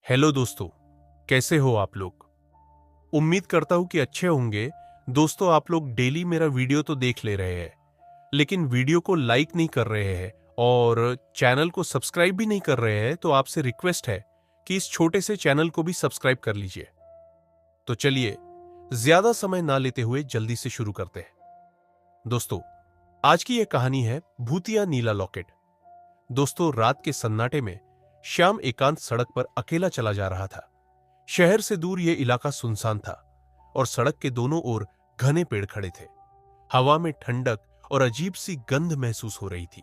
Hello दोस्तों, कैसे हो आप लोग। उम्मीद करता हूं कि अच्छे होंगे। दोस्तों, आप लोग डेली मेरा वीडियो तो देख ले रहे हैं, लेकिन वीडियो को लाइक नहीं कर रहे हैं और चैनल को सब्सक्राइब भी नहीं कर रहे हैं। तो आपसे रिक्वेस्ट है कि इस छोटे से चैनल को भी सब्सक्राइब कर लीजिए। तो चलिए, ज्यादा समय ना लेते हुए जल्दी से शुरू करते हैं। दोस्तों, आज की यह कहानी है भूतिया नीला लॉकेट। दोस्तों, रात के सन्नाटे में श्याम एकांत सड़क पर अकेला चला जा रहा था। शहर से दूर यह इलाका सुनसान था और सड़क के दोनों ओर घने पेड़ खड़े थे। हवा में ठंडक और अजीब सी गंध महसूस हो रही थी।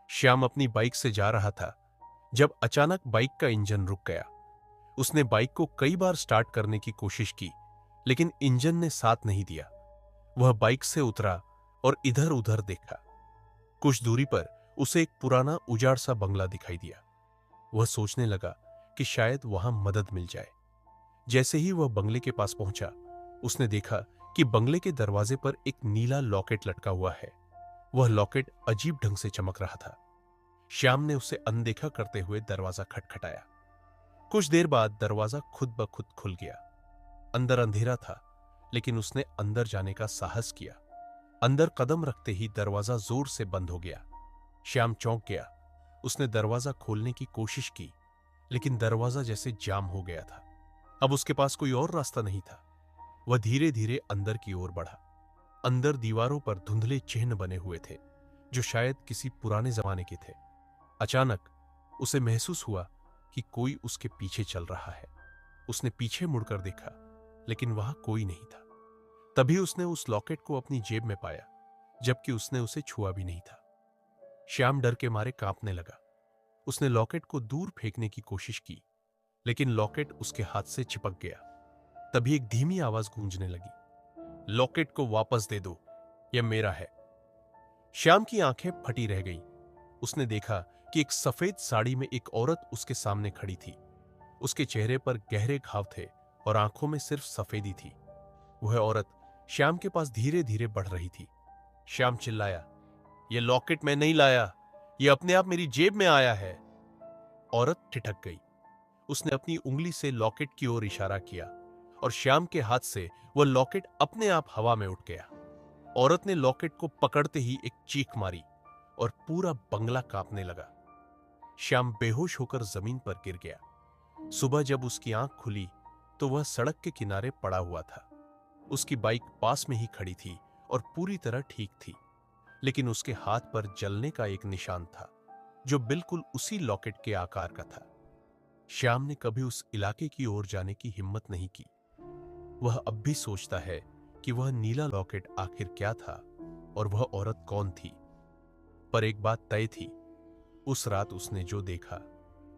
श्याम अपनी बाइक से जा रहा था जब अचानक बाइक का इंजन रुक गया। उसने बाइक को कई बार स्टार्ट करने की कोशिश की, लेकिन इंजन ने साथ नहीं दिया। वह बाइक से उतरा और इधर उधर देखा। कुछ दूरी पर उसे एक पुराना उजाड़ सा बंगला दिखाई दिया। वह सोचने लगा कि शायद वहां मदद मिल जाए। जैसे ही वह बंगले के पास पहुंचा, उसने देखा कि बंगले के दरवाजे पर एक नीला लॉकेट लटका हुआ है। वह लॉकेट अजीब ढंग से चमक रहा था। श्याम ने उसे अनदेखा करते हुए दरवाजा खटखटाया। कुछ देर बाद दरवाजा खुद ब खुद खुल गया। अंदर अंधेरा था, लेकिन उसने अंदर जाने का साहस किया। अंदर कदम रखते ही दरवाजा जोर से बंद हो गया। श्याम चौंक गया। उसने दरवाजा खोलने की कोशिश की, लेकिन दरवाजा जैसे जाम हो गया था। अब उसके पास कोई और रास्ता नहीं था। वह धीरे धीरे अंदर की ओर बढ़ा। अंदर दीवारों पर धुंधले चिन्ह बने हुए थे, जो शायद किसी पुराने जमाने के थे। अचानक उसे महसूस हुआ कि कोई उसके पीछे चल रहा है। उसने पीछे मुड़कर देखा, लेकिन वहां कोई नहीं था। तभी उसने उस लॉकेट को अपनी जेब में पाया, जबकि उसने उसे छुआ भी नहीं था। श्याम डर के मारे कांपने लगा। उसने लॉकेट को दूर फेंकने की कोशिश की, लेकिन लॉकेट उसके हाथ से चिपक गया। तभी एक धीमी आवाज गूंजने लगी, लॉकेट को वापस दे दो, यह मेरा है। श्याम की आंखें फटी रह गईं। उसने देखा कि एक सफेद साड़ी में एक औरत उसके सामने खड़ी थी। उसके चेहरे पर गहरे घाव थे और आंखों में सिर्फ सफेदी थी। वह औरत श्याम के पास धीरे धीरे बढ़ रही थी। श्याम चिल्लाया, यह लॉकेट मैं नहीं लाया, यह अपने आप मेरी जेब में आया है। औरत ठिठक गई। उसने अपनी उंगली से लॉकेट की ओर इशारा किया और श्याम के हाथ से वह लॉकेट अपने आप हवा में उठ गया। औरत ने लॉकेट को पकड़ते ही एक चीख मारी और पूरा बंगला कांपने लगा। श्याम बेहोश होकर जमीन पर गिर गया। सुबह जब उसकी आंख खुली तो वह सड़क के किनारे पड़ा हुआ था। उसकी बाइक पास में ही खड़ी थी और पूरी तरह ठीक थी, लेकिन उसके हाथ पर जलने का एक निशान था, जो बिल्कुल उसी लॉकेट के आकार का था। श्याम ने कभी उस इलाके की ओर जाने की हिम्मत नहीं की। वह अब भी सोचता है कि वह नीला लॉकेट आखिर क्या था और वह औरत कौन थी। पर एक बात तय थी, उस रात उसने जो देखा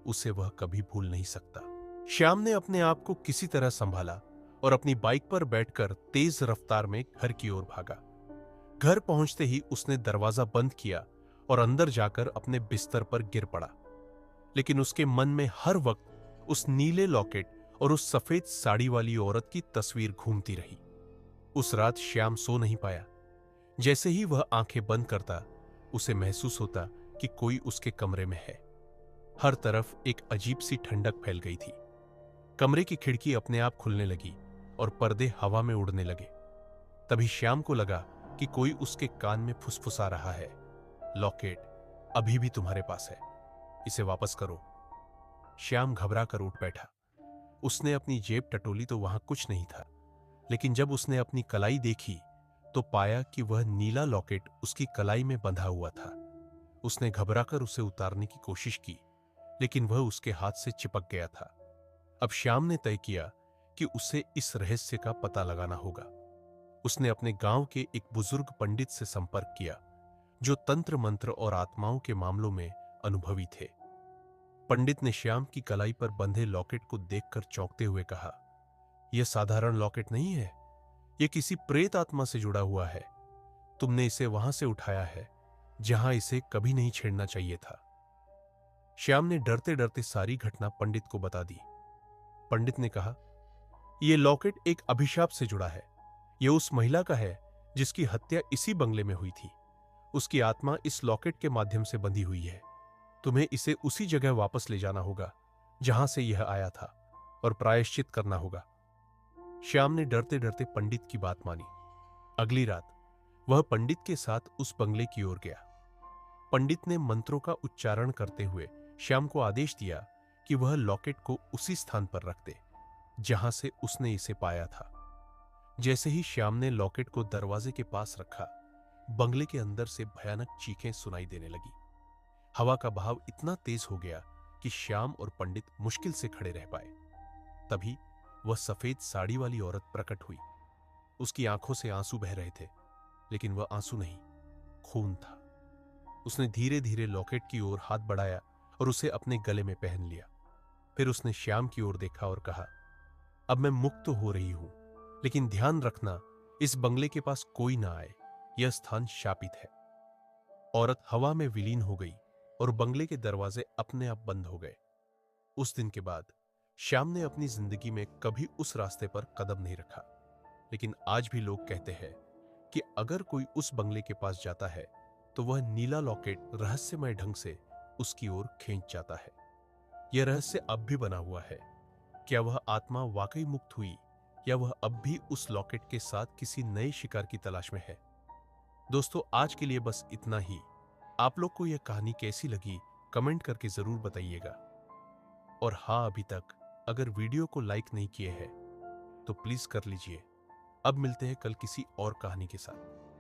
उसे वह कभी भूल नहीं सकता। श्याम ने अपने आप को किसी तरह संभाला और अपनी बाइक पर बैठकर तेज रफ्तार में घर की ओर भागा। घर पहुंचते ही उसने दरवाजा बंद किया और अंदर जाकर अपने बिस्तर पर गिर पड़ा। लेकिन उसके मन में हर वक्त उस नीले लॉकेट और उस सफेद साड़ी वाली औरत की तस्वीर घूमती रही। उस रात श्याम सो नहीं पाया। जैसे ही वह आंखें बंद करता, उसे महसूस होता कि कोई उसके कमरे में है। हर तरफ एक अजीब सी ठंडक फैल गई थी। कमरे की खिड़की अपने आप खुलने लगी और पर्दे हवा में उड़ने लगे। तभी श्याम को लगा कि कोई उसके कान में फुसफुसा रहा है, लॉकेट अभी भी तुम्हारे पास है, इसे वापस करो। श्याम घबरा कर उठ बैठा। उसने अपनी जेब टटोली तो वहां कुछ नहीं था, लेकिन जब उसने अपनी कलाई देखी तो पाया कि वह नीला लॉकेट उसकी कलाई में बंधा हुआ था। उसने घबराकर उसे उतारने की कोशिश की, लेकिन वह उसके हाथ से चिपक गया था। अब श्याम ने तय किया कि उसे इस रहस्य का पता लगाना होगा। उसने अपने गांव के एक बुजुर्ग पंडित से संपर्क किया, जो तंत्र मंत्र और आत्माओं के मामलों में अनुभवी थे। पंडित ने श्याम की कलाई पर बंधे लॉकेट को देखकर चौंकते हुए कहा, यह साधारण लॉकेट नहीं है, यह किसी प्रेत आत्मा से जुड़ा हुआ है। तुमने इसे वहां से उठाया है जहां इसे कभी नहीं छेड़ना चाहिए था। श्याम ने डरते डरते सारी घटना पंडित को बता दी। पंडित ने कहा, यह लॉकेट एक अभिशाप से जुड़ा है। यह उस महिला का है जिसकी हत्या इसी बंगले में हुई थी। उसकी आत्मा इस लॉकेट के माध्यम से बंधी हुई है। तुम्हें इसे उसी जगह वापस ले जाना होगा जहां से यह आया था और प्रायश्चित करना होगा। श्याम ने डरते डरते पंडित की बात मानी। अगली रात वह पंडित के साथ उस बंगले की ओर गया। पंडित ने मंत्रों का उच्चारण करते हुए श्याम को आदेश दिया कि वह लॉकेट को उसी स्थान पर रख दे जहां से उसने इसे पाया था। जैसे ही श्याम ने लॉकेट को दरवाजे के पास रखा, बंगले के अंदर से भयानक चीखें सुनाई देने लगी। हवा का बहाव इतना तेज हो गया कि श्याम और पंडित मुश्किल से खड़े रह पाए। तभी वह सफेद साड़ी वाली औरत प्रकट हुई। उसकी आंखों से आंसू बह रहे थे, लेकिन वह आंसू नहीं, खून था। उसने धीरे धीरे लॉकेट की ओर हाथ बढ़ाया और उसे अपने गले में पहन लिया। फिर उसने श्याम की ओर देखा और कहा, अब मैं मुक्त हो रही हूं, लेकिन ध्यान रखना, इस बंगले के पास कोई ना आए, यह स्थान शापित है। औरत हवा में विलीन हो गई और बंगले के दरवाजे अपने आप बंद हो गए। उस दिन के बाद श्याम ने अपनी जिंदगी में कभी उस रास्ते पर कदम नहीं रखा। लेकिन आज भी लोग कहते हैं कि अगर कोई उस बंगले के पास जाता है तो वह नीला लॉकेट रहस्यमय ढंग से उसकी ओर खींच जाता है। यह रहस्य अब भी बना हुआ है। क्या वह आत्मा वाकई मुक्त हुई या वह अब भी उस लॉकेट के साथ किसी नए शिकार की तलाश में है? दोस्तों, आज के लिए बस इतना ही। आप लोग को यह कहानी कैसी लगी कमेंट करके जरूर बताइएगा। और हाँ, अभी तक अगर वीडियो को लाइक नहीं किए हैं तो प्लीज कर लीजिए। अब मिलते हैं कल किसी और कहानी के साथ।